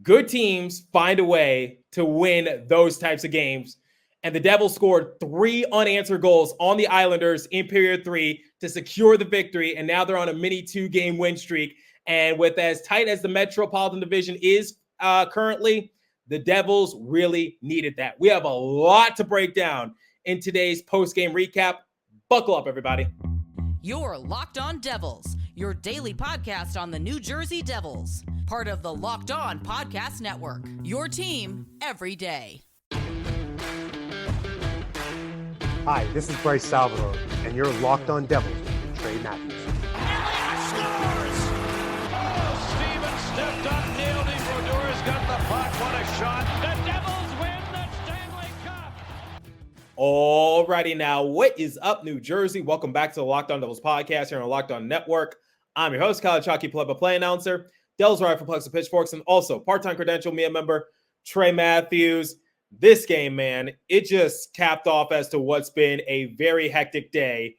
good teams find a way to win those types of games. And the Devils scored 3 unanswered goals on the Islanders in period 3 to secure the victory. And now they're on a mini 2-game win streak. And with as tight as the Metropolitan Division is currently, the Devils really needed that. We have a lot to break down in today's post-game recap. Buckle up, everybody. You're Locked On Devils, your daily podcast on the New Jersey Devils. Part of the Locked On Podcast Network, your team every day. Hi, this is Bryce Salvador, and you're Locked On Devils with Trey Matthews. Elliott scores! Oh, Steven stepped up, nailed him. Brodor's got the puck. What a shot. The Devils win the Stanley Cup. Alrighty now, what is up, New Jersey? Welcome back to the Locked On Devils podcast here on the Locked On Network. I'm your host, College Hockey play announcer, Devils writer for Pucks and Pitchforks, and also part-time credential media member, Trey Matthews. This game, man, it just capped off as to what's been a very hectic day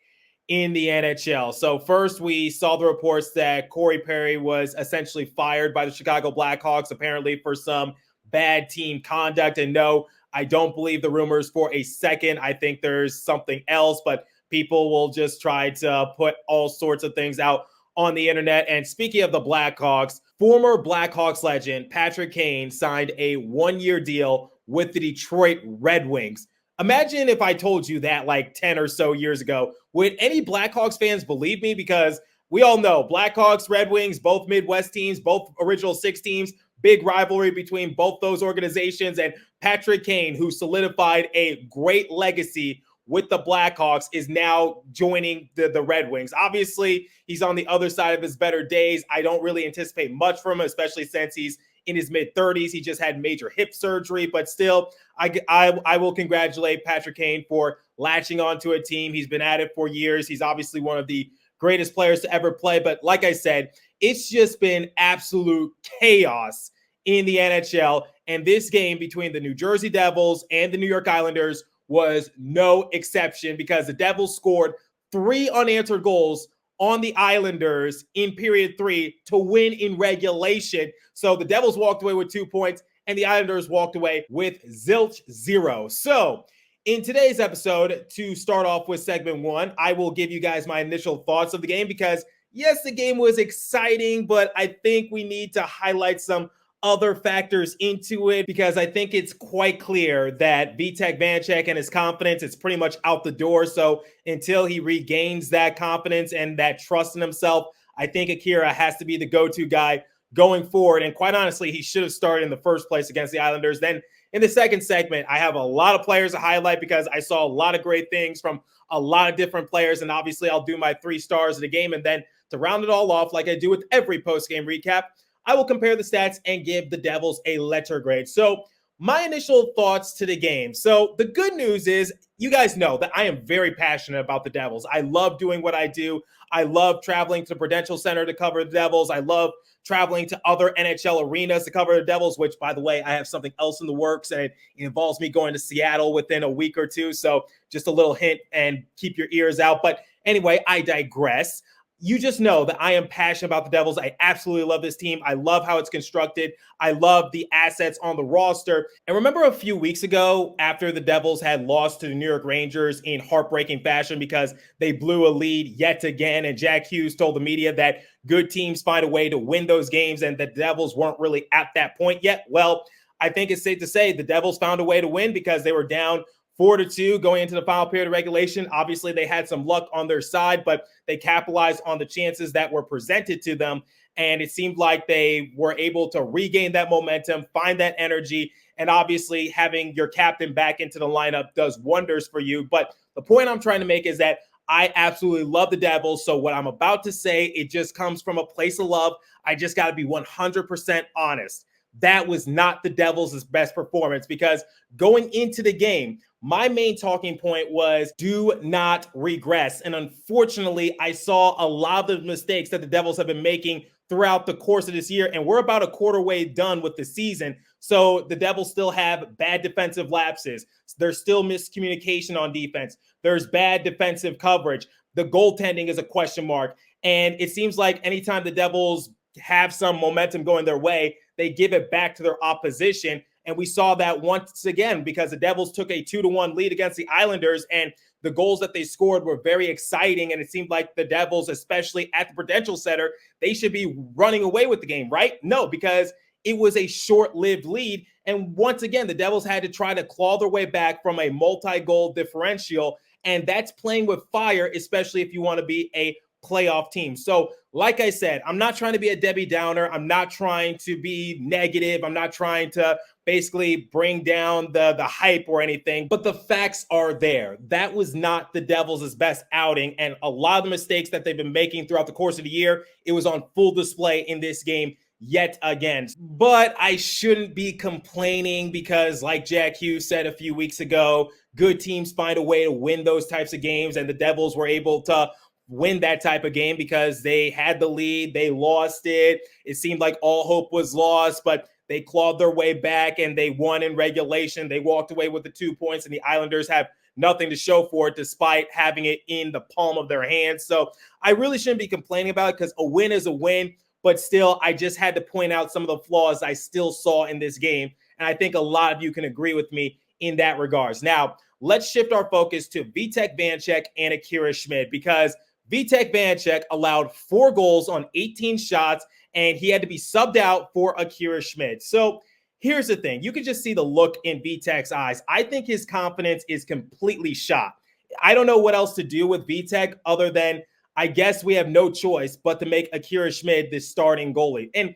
in the NHL. So first, we saw the reports that Corey Perry was essentially fired by the Chicago Blackhawks, apparently for some bad team conduct. And no, I don't believe the rumors for a second. I think there's something else, but people will just try to put all sorts of things out on the internet. And speaking of the Blackhawks, former Blackhawks legend Patrick Kane signed a 1-year deal with the Detroit Red Wings. Imagine if I told you that like 10 or so years ago. Would any Blackhawks fans believe me? Because we all know Blackhawks, Red Wings, both Midwest teams, both original 6 teams, big rivalry between both those organizations. And Patrick Kane, who solidified a great legacy with the Blackhawks, is now joining the Red Wings. Obviously, he's on the other side of his better days. I don't really anticipate much from him, especially since he's in his mid-30s. He just had major hip surgery, but still, I will congratulate Patrick Kane for latching onto a team. He's been at it for years. He's obviously one of the greatest players to ever play, but like I said, it's just been absolute chaos in the NHL, and this game between the New Jersey Devils and the New York Islanders was no exception because the Devils scored 3 unanswered goals on the Islanders in period 3 to win in regulation. So the Devils walked away with 2 points and the Islanders walked away with zilch 0. So in today's episode, to start off with segment 1, I will give you guys my initial thoughts of the game because yes, the game was exciting, but I think we need to highlight some other factors into it because I think it's quite clear that Vitek Vanecek and his confidence is pretty much out the door. So until he regains that confidence and that trust in himself, I think Akira has to be the go-to guy going forward. And quite honestly, he should have started in the first place against the Islanders. Then in the second segment, I have a lot of players to highlight because I saw a lot of great things from a lot of different players. And obviously I'll do my 3 stars of the game. And then to round it all off, like I do with every post-game recap, I will compare the stats and give the Devils a letter grade. So my initial thoughts to the game. So the good news is you guys know that I am very passionate about the Devils. I love doing what I do. I love traveling to the Prudential Center to cover the Devils. I love traveling to other NHL arenas to cover the Devils, which, by the way, I have something else in the works, and it involves me going to Seattle within a week or two. So just a little hint and keep your ears out. But anyway, I digress. You just know that I am passionate about the Devils. I absolutely love this team. I love how it's constructed. I love the assets on the roster. And remember a few weeks ago after the Devils had lost to the New York Rangers in heartbreaking fashion because they blew a lead yet again, and Jack Hughes told the media that good teams find a way to win those games and the Devils weren't really at that point yet. Well, I think it's safe to say the Devils found a way to win because they were down 4-2 going into the final period of regulation. Obviously, they had some luck on their side, but they capitalized on the chances that were presented to them. And it seemed like they were able to regain that momentum, find that energy. And obviously, having your captain back into the lineup does wonders for you. But the point I'm trying to make is that I absolutely love the Devils. So what I'm about to say, it just comes from a place of love. I just got to be 100% honest. That was not the Devils' best performance because going into the game, my main talking point was do not regress. And unfortunately, I saw a lot of the mistakes that the Devils have been making throughout the course of this year. And we're about a quarter way done with the season. So the Devils still have bad defensive lapses. There's still miscommunication on defense. There's bad defensive coverage. The goaltending is a question mark. And it seems like anytime the Devils have some momentum going their way, they give it back to their opposition. And we saw that once again because the Devils took a 2-1 lead against the Islanders, and the goals that they scored were very exciting. And it seemed like the Devils, especially at the Prudential Center, they should be running away with the game, right? No, because it was a short-lived lead. And once again, the Devils had to try to claw their way back from a multi-goal differential. And that's playing with fire, especially if you want to be a playoff team. So like I said, I'm not trying to be a Debbie Downer. I'm not trying to be negative. I'm not trying to basically bring down the hype or anything, but the facts are there. That was not the Devils' best outing, and a lot of the mistakes that they've been making throughout the course of the year, it was on full display in this game yet again. But I shouldn't be complaining because, like Jack Hughes said a few weeks ago, good teams find a way to win those types of games, and the Devils were able to win that type of game because they had the lead, they lost it. It seemed like all hope was lost, but they clawed their way back and they won in regulation. They walked away with the 2 points, and the Islanders have nothing to show for it despite having it in the palm of their hands. So I really shouldn't be complaining about it because a win is a win, but still, I just had to point out some of the flaws I still saw in this game. And I think a lot of you can agree with me in that regards. Now, let's shift our focus to Vitek Vanecek and Akira Schmid, because Vitek Vanecek allowed 4 goals on 18 shots, and he had to be subbed out for Akira Schmid. So here's the thing. You can just see the look in Vitek's eyes. I think his confidence is completely shot. I don't know what else to do with Vitek other than I guess we have no choice but to make Akira Schmid the starting goalie. And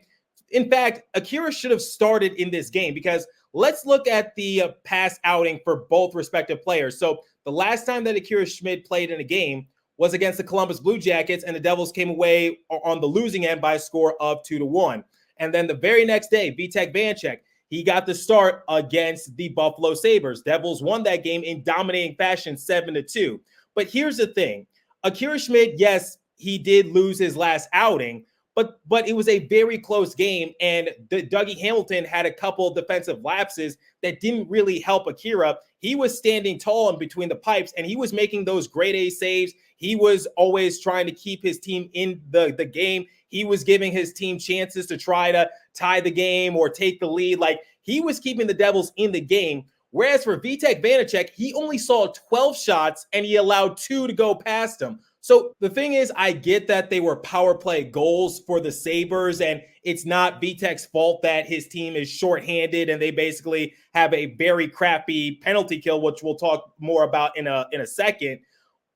in fact, Akira should have started in this game because let's look at the past outing for both respective players. So the last time that Akira Schmid played in a game was against the Columbus Blue Jackets, and the Devils came away on the losing end by a score of 2-1. And then the very next day, Vitek Vanecek, he got the start against the Buffalo Sabres. Devils won that game in dominating fashion, 7-2. But here's the thing. Akira Schmid, yes, he did lose his last outing, but it was a very close game, and Dougie Hamilton had a couple of defensive lapses that didn't really help Akira. He was standing tall in between the pipes, and he was making those grade A saves. He was always trying to keep his team in the game. He was giving his team chances to try to tie the game or take the lead. Like, he was keeping the Devils in the game. Whereas for Vitek Vanecek, he only saw 12 shots, and he allowed 2 to go past him. So the thing is, I get that they were power play goals for the Sabres, and it's not Vitek's fault that his team is shorthanded and they basically have a very crappy penalty kill, which we'll talk more about in a second.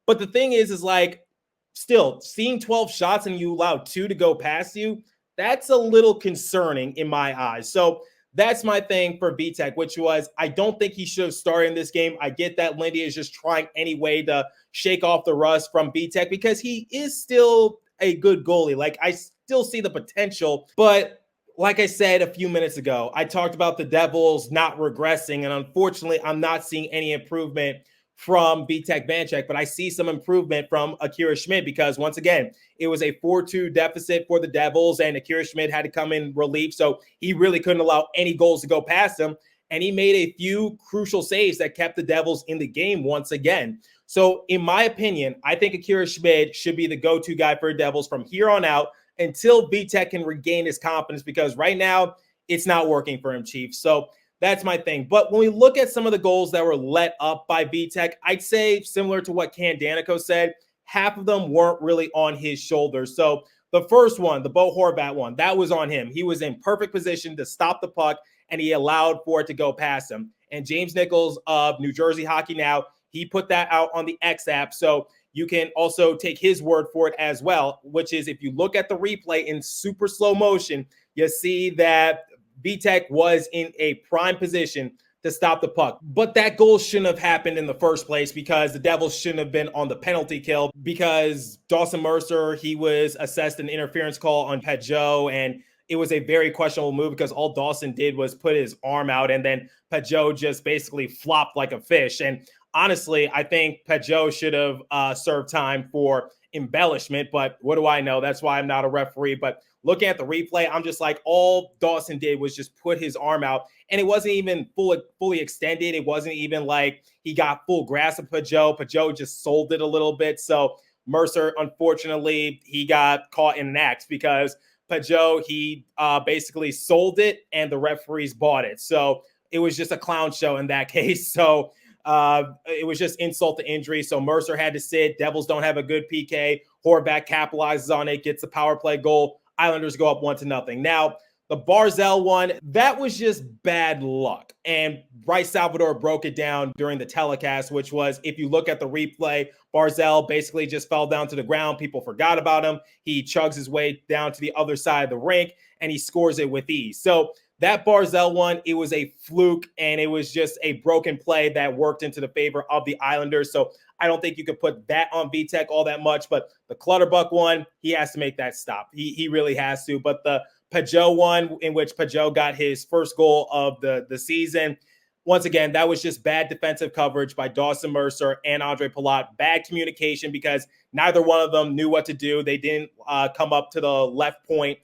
But the thing is like, still, seeing 12 shots and you allow 2 to go past you, that's a little concerning in my eyes. So that's my thing for Vitek, which was I don't think he should have started in this game. I get that Lindy is just trying anyway to shake off the rust from Vitek because he is still a good goalie. Like, I still see the potential. But like I said a few minutes ago, I talked about the Devils not regressing, and unfortunately, I'm not seeing any improvement from Vitek Vanecek, but I see some improvement from Akira Schmid because, once again, it was a 4-2 deficit for the Devils, and Akira Schmid had to come in relief, so he really couldn't allow any goals to go past him, and he made a few crucial saves that kept the Devils in the game once again. So, in my opinion, I think Akira Schmid should be the go-to guy for the Devils from here on out until Vitek can regain his confidence, because right now, it's not working for him, Chief. So, that's my thing. But when we look at some of the goals that were let up by Vitek, I'd say similar to what Ken Danico said, half of them weren't really on his shoulders. So the first one, the Bo Horvat one, that was on him. He was in perfect position to stop the puck, and he allowed for it to go past him. And James Nichols of New Jersey Hockey Now, he put that out on the X app. So you can also take his word for it as well, which is if you look at the replay in super slow motion, you see that Vitek was in a prime position to stop the puck. But that goal shouldn't have happened in the first place because the Devils shouldn't have been on the penalty kill because Dawson Mercer, he was assessed an interference call on Pajot, and it was a very questionable move because all Dawson did was put his arm out, and then Pajot just basically flopped like a fish. And honestly, I think Pajot should have served time for embellishment, but what do I know? That's why I'm not a referee. But looking at the replay, I'm just like, all Dawson did was just put his arm out, and it wasn't even fully extended. It wasn't even like he got full grasp of Pajot. Pajot just sold it a little bit. So Mercer, unfortunately, he got caught in an act because Pajot, he basically sold it and the referees bought it. So it was just a clown show in that case. So it was just insult to injury. So Mercer had to sit. Devils don't have a good PK. Horvath capitalizes on it, gets the power play goal. Islanders go up 1-0. Now, the Barzal one, that was just bad luck. And Bryce Salvador broke it down during the telecast, which was, if you look at the replay, Barzal basically just fell down to the ground. People forgot about him. He chugs his way down to the other side of the rink, and he scores it with ease. So that Barzal one, it was a fluke, and it was just a broken play that worked into the favor of the Islanders. So I don't think you could put that on Vitek all that much. But the Clutterbuck one, he has to make that stop. He really has to. But the Pajot one, in which Pajot got his first goal of the season, once again, that was just bad defensive coverage by Dawson Mercer and Andre Palat. Bad communication because neither one of them knew what to do. They didn't come up to the left point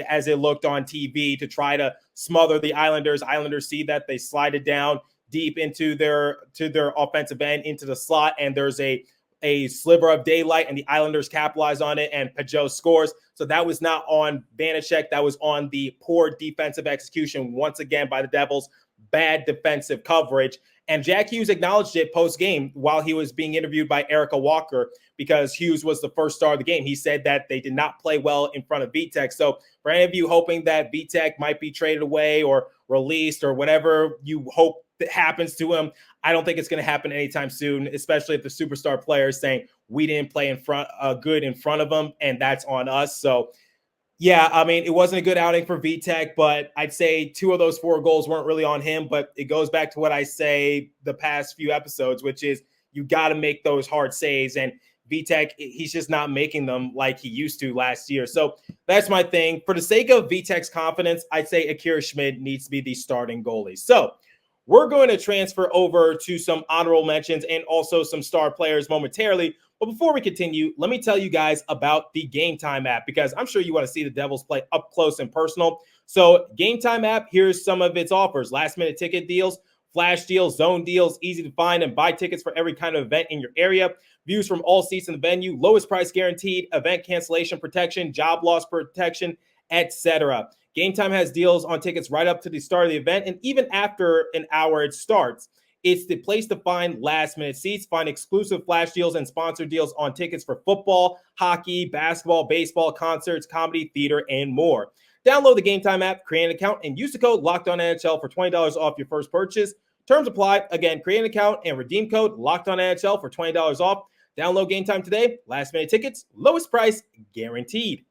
as it looked on TV to try to smother the Islanders. Islanders see that, they slide it down deep into their offensive end, into the slot, and there's a sliver of daylight, and the Islanders capitalize on it, and Pajot scores. So that was not on Vanecek. That was on the poor defensive execution once again by the Devils. Bad defensive coverage. And Jack Hughes acknowledged it post-game while he was being interviewed by Erica Walker, because Hughes was the first star of the game. He said that they did not play well in front of Vitek. So for any of you hoping that Vitek might be traded away or released or whatever you hope that happens to him, I don't think it's going to happen anytime soon, especially if the superstar player is saying we didn't play good in front of him, and that's on us. So yeah, I mean, it wasn't a good outing for Vitek, but I'd say 2 of those 4 goals weren't really on him. But it goes back to what I say the past few episodes, which is you got to make those hard saves. And Vitek, he's just not making them like he used to last year. So that's my thing. For the sake of Vitek's confidence, I'd say Akira Schmid needs to be the starting goalie. So we're going to transfer over to some honorable mentions and also some star players momentarily. But before we continue, let me tell you guys about the Game Time app, because I'm sure you want to see the Devils play up close and personal. So Game Time app, here's some of its offers: last minute ticket deals, flash deals, zone deals, easy to find and buy tickets for every kind of event in your area, views from all seats in the venue, lowest price guaranteed, event cancellation protection, job loss protection, etc. Game Time has deals on tickets right up to the start of the event, and even after an hour it starts. It's the place to find last-minute seats, find exclusive flash deals and sponsored deals on tickets for football, hockey, basketball, baseball, concerts, comedy, theater, and more. Download the Game Time app, create an account, and use the code LOCKEDONNHL for $20 off your first purchase. Terms apply. Again, create an account and redeem code LOCKEDONNHL for $20 off. Download Game Time today. Last-minute tickets, lowest price, guaranteed.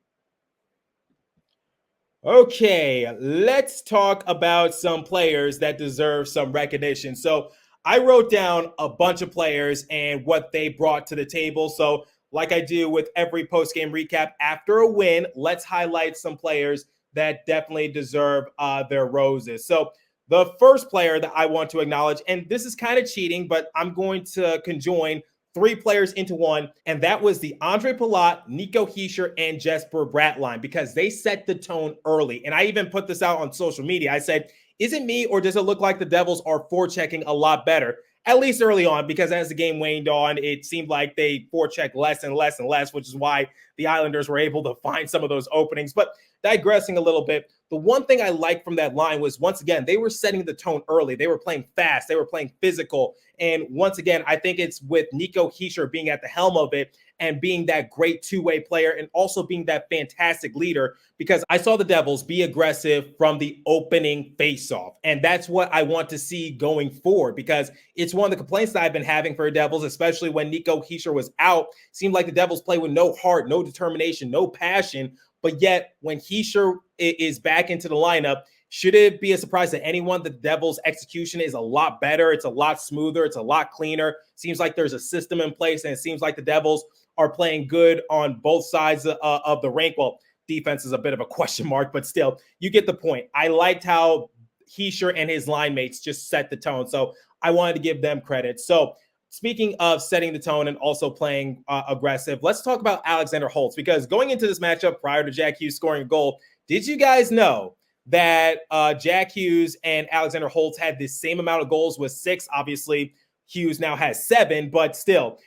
Okay, let's talk about some players that deserve some recognition. So I wrote down a bunch of players and what they brought to the table. So like I do with every post-game recap, after a win, let's highlight some players that definitely deserve their roses. So the first player that I want to acknowledge, and this is kind of cheating, but I'm going to conjoin 3 players into one, and that was the Andre Palat, Nico Heer, and Jesper Bratt line, because they set the tone early. And I even put this out on social media. I said, is it me, or does it look like the Devils are forechecking a lot better, at least early on? Because as the game waned on, it seemed like they forechecked less and less and less, which is why the Islanders were able to find some of those openings. But digressing a little bit, the one thing I liked from that line was, once again, they were setting the tone early. They were playing fast. They were playing physical. And once again, I think it's with Nico Heer being at the helm of it and being that great two-way player and also being that fantastic leader, because I saw the Devils be aggressive from the opening faceoff. And that's what I want to see going forward, because it's one of the complaints that I've been having for the Devils, especially when Nico Heer was out. Seemed like the Devils play with no heart, no determination, no passion. But yet, when Heer is back into the lineup, should it be a surprise to anyone that the Devils' execution is a lot better? It's a lot smoother. It's a lot cleaner. Seems like there's a system in place, and it seems like the Devils are playing good on both sides of the rink. Well, defense is a bit of a question mark, but still, you get the point. I liked how Heer and his line mates just set the tone, so I wanted to give them credit. So speaking of setting the tone and also playing aggressive, let's talk about Alexander Holtz, because going into this matchup prior to Jack Hughes scoring a goal, did you guys know that Jack Hughes and Alexander Holtz had the same amount of goals with 6? Obviously, Hughes now has 7, but still,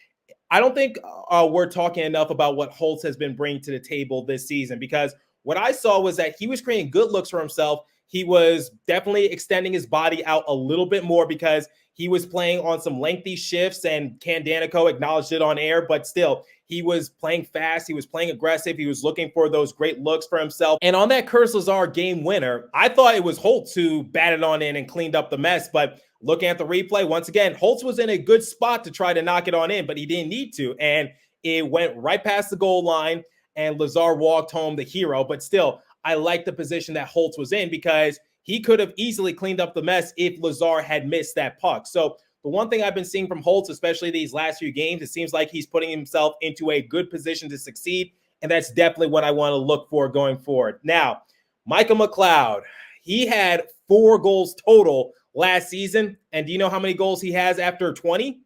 I don't think we're talking enough about what Holtz has been bringing to the table this season, because what I saw was that he was creating good looks for himself. He was definitely extending his body out a little bit more because he was playing on some lengthy shifts, and Danico acknowledged it on air, but still, he was playing fast. He was playing aggressive. He was looking for those great looks for himself. And on that Curse Lazar game winner, I thought it was Holtz who batted on in and cleaned up the mess. But looking at the replay, once again, Holtz was in a good spot to try to knock it on in, but he didn't need to. And it went right past the goal line, and Lazar walked home the hero. But still, I like the position that Holtz was in because he could have easily cleaned up the mess if Lazar had missed that puck. So the one thing I've been seeing from Holtz, especially these last few games, it seems like he's putting himself into a good position to succeed, and that's definitely what I want to look for going forward. Now, Michael McLeod, he had 4 goals total last season, and do you know how many goals he has after 20?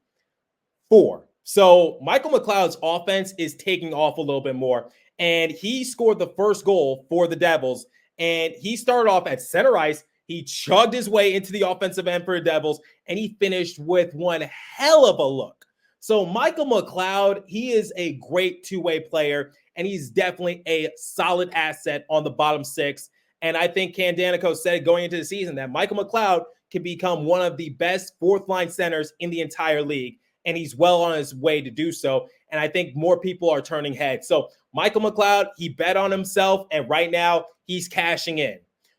4. So Michael McLeod's offense is taking off a little bit more, and he scored the first goal for the Devils, and he started off at center ice. He chugged his way into the offensive end for the Devils, and he finished with one hell of a look. So Michael McLeod, he is a great two-way player, and he's definitely a solid asset on the bottom 6. And I think Danico said going into the season that Michael McLeod can become one of the best fourth-line centers in the entire league, and he's well on his way to do so. And I think more people are turning heads. So Michael McLeod, he bet on himself, and right now he's cashing in.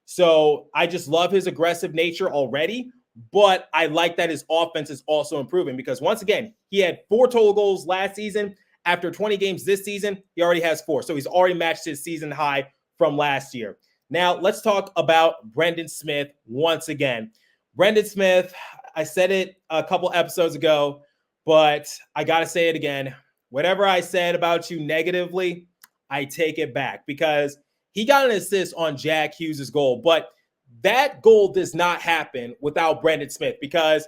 So I just love his aggressive nature already, but I like that his offense is also improving because once again, he had 4 total goals last season. After 20 games this season, he already has 4. So he's already matched his season high from last year. Now let's talk about Brendan Smith once again. Brendan Smith, I said it a couple episodes ago, but I got to say it again. Whatever I said about you negatively, I take it back because he got an assist on Jack Hughes' goal, but that goal does not happen without Brendan Smith because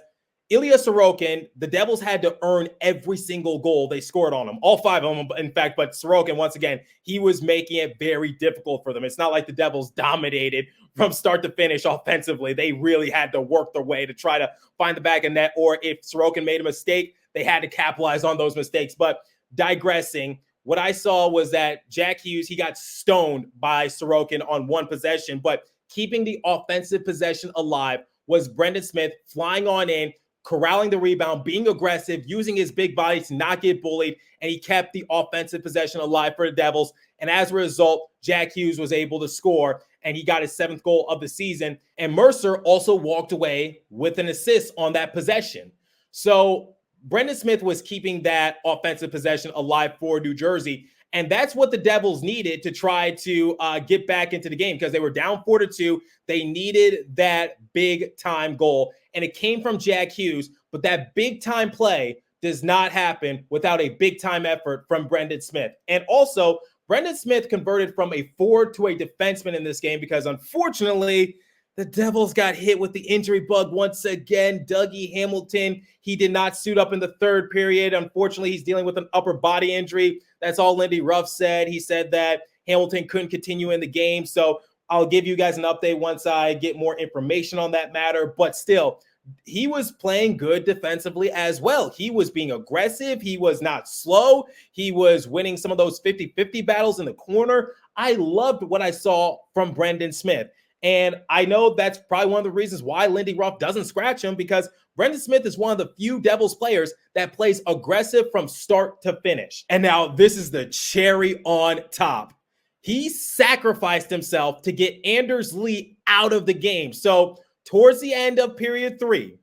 Ilya Sorokin, the Devils had to earn every single goal they scored on him, all 5 of them, in fact, but Sorokin, once again, he was making it very difficult for them. It's not like the Devils dominated from start to finish offensively. They really had to work their way to try to find the back of net, or if Sorokin made a mistake, they had to capitalize on those mistakes. But digressing, what I saw was that Jack Hughes, he got stoned by Sorokin on one possession, but keeping the offensive possession alive was Brendan Smith flying on in, corralling the rebound, being aggressive, using his big body to not get bullied, and he kept the offensive possession alive for the Devils. And as a result, Jack Hughes was able to score, and he got his 7th goal of the season. And Mercer also walked away with an assist on that possession. So Brendan Smith was keeping that offensive possession alive for New Jersey, and that's what the Devils needed to try to get back into the game because they were down 4-2. They needed that big-time goal, and it came from Jack Hughes, but that big-time play does not happen without a big-time effort from Brendan Smith. And also, Brendan Smith converted from a forward to a defenseman in this game because, unfortunately, the Devils got hit with the injury bug once again. Dougie Hamilton, he did not suit up in the 3rd period. Unfortunately, he's dealing with an upper body injury. That's all Lindy Ruff said. He said that Hamilton couldn't continue in the game. So I'll give you guys an update once I get more information on that matter. But still, he was playing good defensively as well. He was being aggressive. He was not slow. He was winning some of those 50-50 battles in the corner. I loved what I saw from Brendan Smith. And I know that's probably one of the reasons why Lindy Ruff doesn't scratch him because Brendan Smith is one of the few Devils players that plays aggressive from start to finish. And now this is the cherry on top. He sacrificed himself to get Anders Lee out of the game. So towards the end of period 3,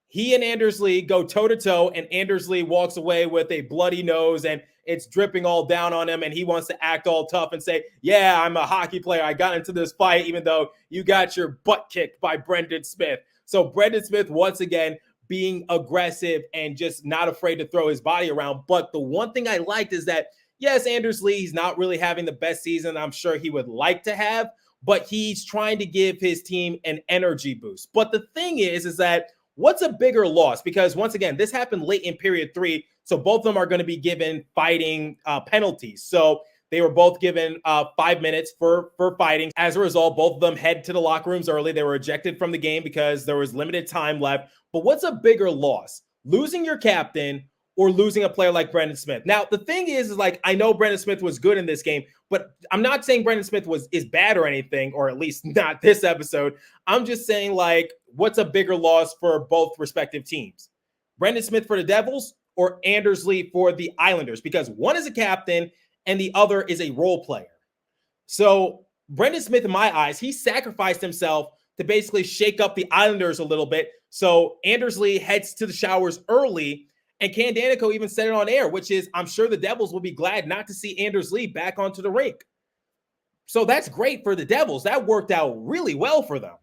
he and Anders Lee go toe-to-toe, and Anders Lee walks away with a bloody nose, and it's dripping all down on him, and he wants to act all tough and say, yeah, I'm a hockey player. I got into this fight, even though you got your butt kicked by Brendan Smith. So Brendan Smith, once again, being aggressive and just not afraid to throw his body around. But the one thing I liked is that, yes, Anders Lee, he's not really having the best season I'm sure he would like to have, but he's trying to give his team an energy boost. But the thing is that what's a bigger loss? Because once again, this happened late in period 3. So both of them are going to be given fighting penalties. So they were both given 5 minutes for fighting. As a result, both of them head to the locker rooms early. They were ejected from the game because there was limited time left. But what's a bigger loss? Losing your captain or losing a player like Brendan Smith. Now, the thing is like, I know Brendan Smith was good in this game, but I'm not saying Brendan Smith is bad or anything, or at least not this episode. I'm just saying, like, what's a bigger loss for both respective teams? Brendan Smith for the Devils or Anders Lee for the Islanders? Because one is a captain and the other is a role player. So Brendan Smith, in my eyes, he sacrificed himself to basically shake up the Islanders a little bit. So Anders Lee heads to the showers early, and Ken Danico even said it on air, which is, I'm sure the Devils will be glad not to see Anders Lee back onto the rink. So that's great for the Devils. That worked out really well for them.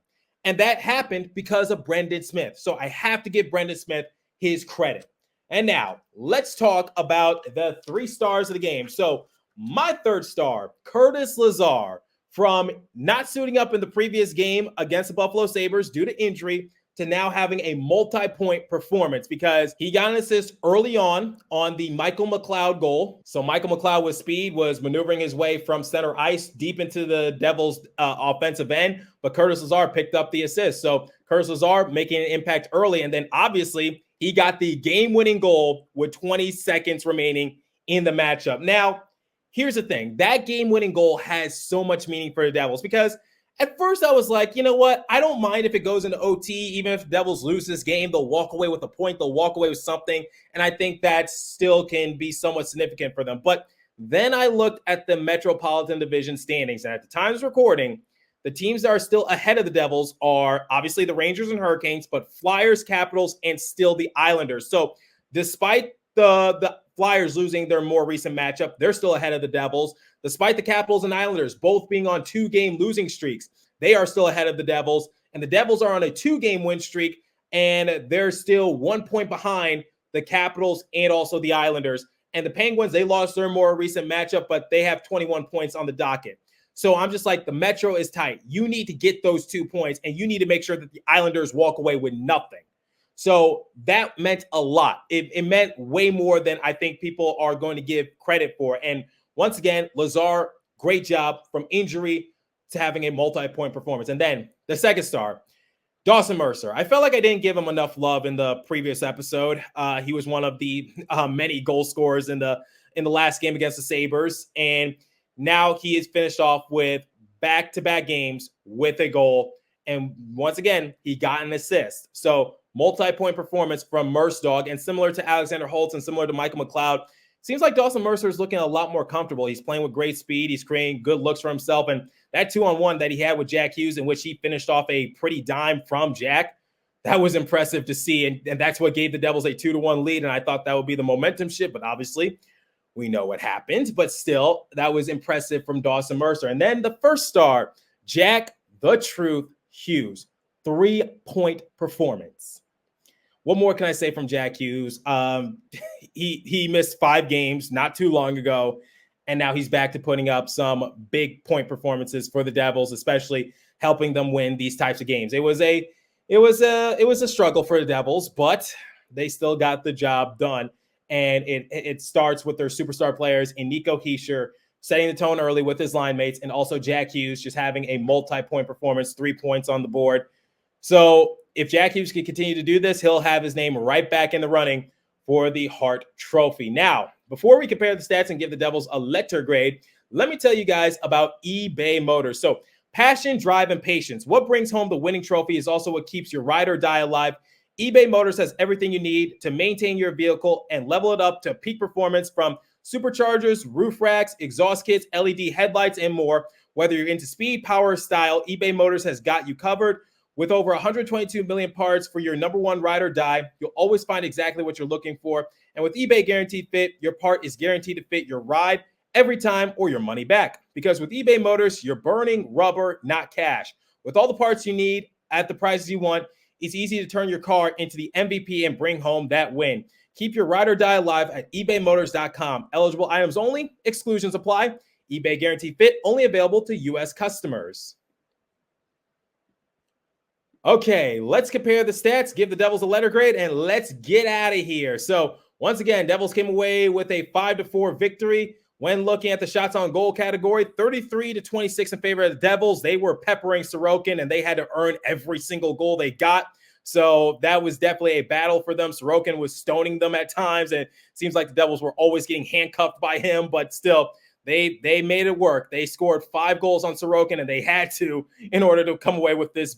And that happened because of Brendan Smith. So I have to give Brendan Smith his credit. And now let's talk about the 3 stars of the game. So my 3rd star, Curtis Lazar, from not suiting up in the previous game against the Buffalo Sabres due to injury to now having a multi-point performance because he got an assist early on the Michael McLeod goal. So Michael McLeod with speed was maneuvering his way from center ice deep into the Devils' offensive end, but Curtis Lazar picked up the assist. So Curtis Lazar making an impact early, and then obviously he got the game-winning goal with 20 seconds remaining in the matchup. Now, here's the thing. That game-winning goal has so much meaning for the Devils because at first I was like, you know what? I don't mind if it goes into OT. Even if the Devils lose this game, they'll walk away with a point. They'll walk away with something. And I think that still can be somewhat significant for them. But then I looked at the Metropolitan Division standings. And at the time of recording, the teams that are still ahead of the Devils are obviously the Rangers and Hurricanes, but Flyers, Capitals, and still the Islanders. So despite the Flyers losing their more recent matchup, they're still ahead of the Devils. Despite the Capitals and Islanders both being on 2-game losing streaks, they are still ahead of the Devils. And the Devils are on a 2-game win streak, and they're still 1 point behind the Capitals and also the Islanders. And the Penguins, they lost their more recent matchup, but they have 21 points on the docket. So I'm just like, the Metro is tight. You need to get those 2 points, and you need to make sure that the Islanders walk away with nothing. So that meant a lot. It meant way more than I think people are going to give credit for. And once again, Lazar, great job from injury to having a multi-point performance. And then the 2nd star, Dawson Mercer. I felt like I didn't give him enough love in the previous episode. He was one of the many goal scorers in the last game against the Sabres. And now he is finished off with back-to-back games with a goal. And once again, he got an assist. So multi-point performance from Merce Dog. And similar to Alexander Holtz and similar to Michael McLeod, seems like Dawson Mercer is looking a lot more comfortable. He's playing with great speed. He's creating good looks for himself. And that 2-on-1 that he had with Jack Hughes, in which he finished off a pretty dime from Jack, that was impressive to see. And that's what gave the Devils a 2-1 lead. And I thought that would be the momentum shift. But obviously, we know what happened. But still, that was impressive from Dawson Mercer. And then the 1st star, Jack the Truth Hughes, 3-point performance. What more can I say from Jack Hughes? He missed 5 games not too long ago, and now he's back to putting up some big point performances for the Devils, especially helping them win these types of games. It was a struggle for the Devils, but they still got the job done. And it starts with their superstar players in Nico setting the tone early with his line mates, and also Jack Hughes just having a multi-point performance, 3 points on the board. So if Jack Hughes can continue to do this, he'll have his name right back in the running for the Hart Trophy. Now, before we compare the stats and give the Devils a letter grade, let me tell you guys about eBay Motors. So passion, drive, and patience. What brings home the winning trophy is also what keeps your ride or die alive. eBay Motors has everything you need to maintain your vehicle and level it up to peak performance, from superchargers, roof racks, exhaust kits, LED headlights, and more. Whether you're into speed, power, or style, eBay Motors has got you covered. With over 122 million parts for your number one ride or die, you'll always find exactly what you're looking for. And with eBay Guaranteed Fit, your part is guaranteed to fit your ride every time or your money back. Because with eBay Motors, you're burning rubber, not cash. With all the parts you need at the prices you want, it's easy to turn your car into the MVP and bring home that win. Keep your ride or die alive at ebaymotors.com. Eligible items only. Exclusions apply. eBay Guaranteed Fit only available to U.S. customers. Okay, let's compare the stats, give the Devils a letter grade, and let's get out of here. So once again, Devils came away with a 5-4 victory. When looking at the shots on goal category, 33-26 in favor of the Devils. They were peppering Sorokin, and they had to earn every single goal they got. So that was definitely a battle for them. Sorokin was stoning them at times, and it seems like the Devils were always getting handcuffed by him, but still, they made it work. They scored 5 goals on Sorokin, and they had to in order to come away with this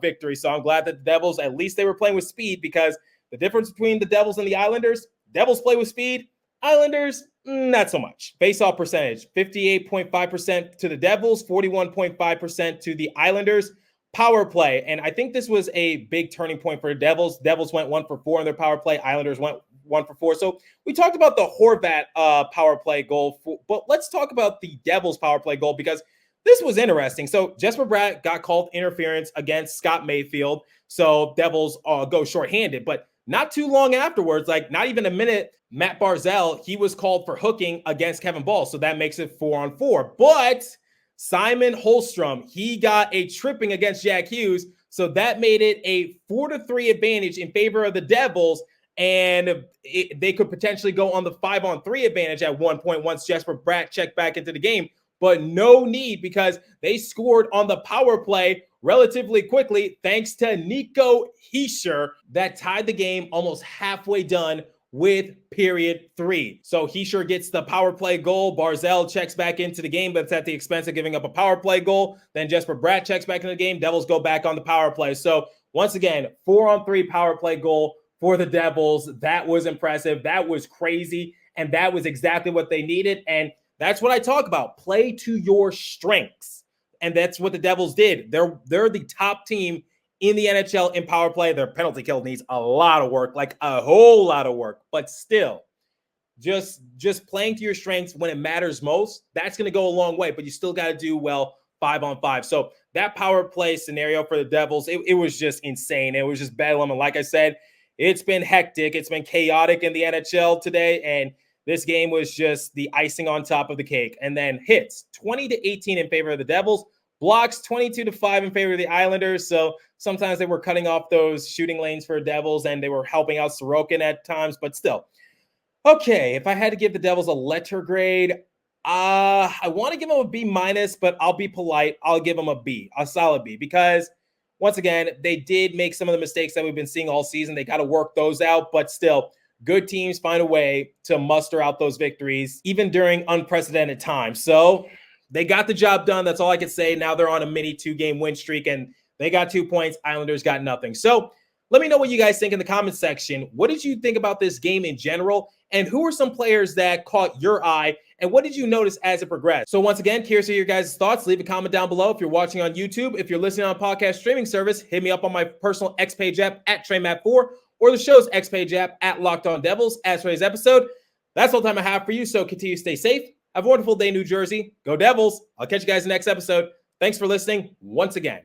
victory. So I'm glad that the Devils, at least they were playing with speed, because the difference between the Devils and the Islanders, Devils play with speed, Islanders, not so much. Face-off percentage, 58.5% to the Devils, 41.5% to the Islanders. Power play, and I think this was a big turning point for the Devils. Devils went 1 for 4 in their power play. Islanders went 1 for 4. So we talked about the Horvat power play goal, but let's talk about the Devils power play goal, because this was interesting. So Jesper Bratt got called interference against Scott Mayfield. So Devils go shorthanded, but not too long afterwards, like not even a minute, Matt Barzal, he was called for hooking against Kevin Ball. So that makes it 4-on-4. But Simon Holmstrom, he got a tripping against Jack Hughes. So that made it a 4-3 advantage in favor of the Devils. And they could potentially go on the 5-on-3 advantage at one point once Jesper Bratt checked back into the game. But no need, because they scored on the power play relatively quickly thanks to Nico Heer that tied the game almost halfway done with period 3. So Heer gets the power play goal. Barzal checks back into the game, but it's at the expense of giving up a power play goal. Then Jesper Bratt checks back into the game. Devils go back on the power play. So once again, 4-on-3 power play goal for the Devils. That was impressive. That was crazy. And that was exactly what they needed. And that's what I talk about. Play to your strengths. And that's what the Devils did. They're the top team in the NHL in power play. Their penalty kill needs a lot of work, like a whole lot of work. But still, just playing to your strengths when it matters most, that's going to go a long way. But you still got to do well 5-on-5. So that power play scenario for the Devils, it was just insane. It was just bedlam. And like I said, it's been hectic. It's been chaotic in the NHL today. And this game was just the icing on top of the cake. And then hits, 20-18 in favor of the Devils. Blocks, 22-5 in favor of the Islanders. So sometimes they were cutting off those shooting lanes for Devils, and they were helping out Sorokin at times. But still, okay, if I had to give the Devils a letter grade, I want to give them a B-, but I'll be polite. I'll give them a B, a solid B, because once again, they did make some of the mistakes that we've been seeing all season. They got to work those out, but still, good teams find a way to muster out those victories, even during unprecedented times. So they got the job done. That's all I can say. Now they're on a mini 2-game win streak, and they got 2 points. Islanders got nothing. So let me know what you guys think in the comments section. What did you think about this game in general? And who are some players that caught your eye? And what did you notice as it progressed? So once again, curious to hear your guys' thoughts. Leave a comment down below if you're watching on YouTube. If you're listening on a podcast streaming service, hit me up on my personal X page app at TreyMat4 or the show's X page app at Locked On Devils. As for today's episode, that's all the time I have for you. So continue to stay safe. Have a wonderful day, New Jersey. Go Devils. I'll catch you guys in the next episode. Thanks for listening once again.